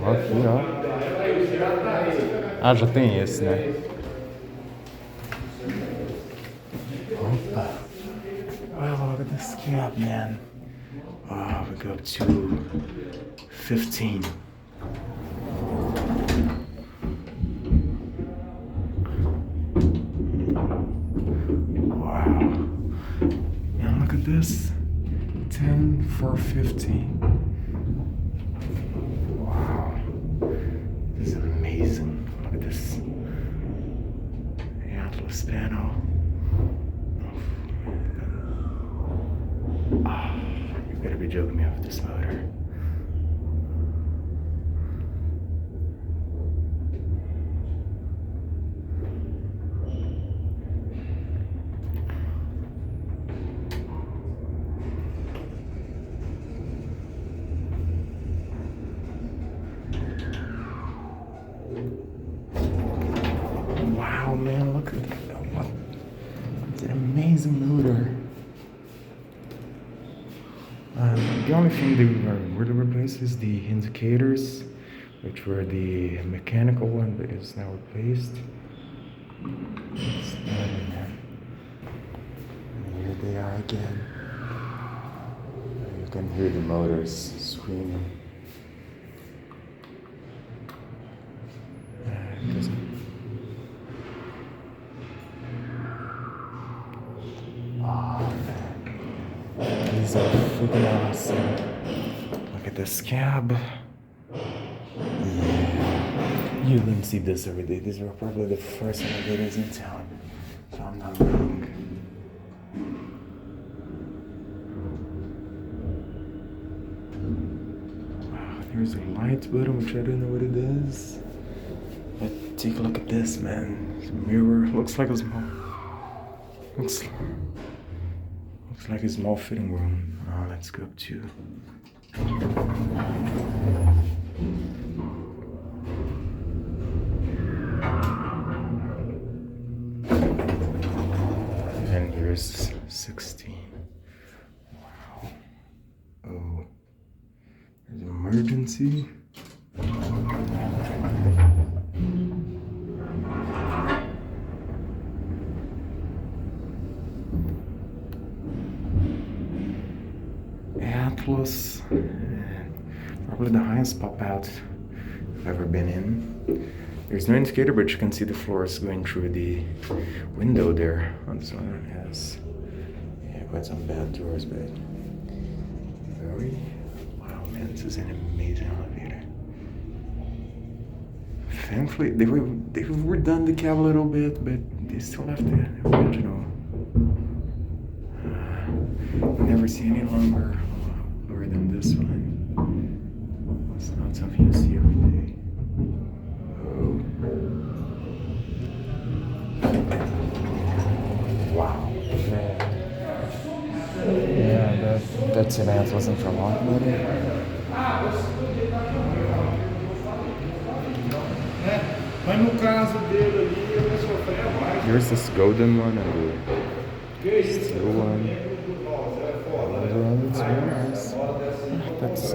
Aqui, ó. Ah, já tem esse, né? Opa. Wow, look at this cab, man. Oh, we go to 15. Wow. And look at this. 10 for 50. Wow. This is amazing. Look at this. Atlas panel. Oh, you better be joking me with this motor. Wow, man, look at that. What? It's an amazing motor. The only thing they were really replaced is the indicators, which were the mechanical one, but is now replaced. It's stunning, man. And here they are again. You can hear the motors screaming. Oh man, these are freaking awesome. Look at this cab. Yeah, you didn't see this every day. These were probably the first elevators in town, if I'm not wrong. Wow, there's a light button, which I don't know what it is. But take a look at this, man. This mirror looks like a small. Looks like a small fitting room. Oh, let's go up to. And here's 16. Wow. Oh. There's an emergency. Atlas, probably the highest pop out I've ever been in. There's no indicator, but you can see the floors going through the window there. On this one it has quite some bad doors, but very wow, man, this is an amazing elevator. Thankfully, they've redone the cab a little bit, but they still have the original. Never see any longer than this one. It's not something you see every day. Oh. Wow. Yeah, that's an Atlas and from lot money. Mas no caso dele ali, ele vai sofrer mais. Here's this golden one and the steel one. It's very nice. That's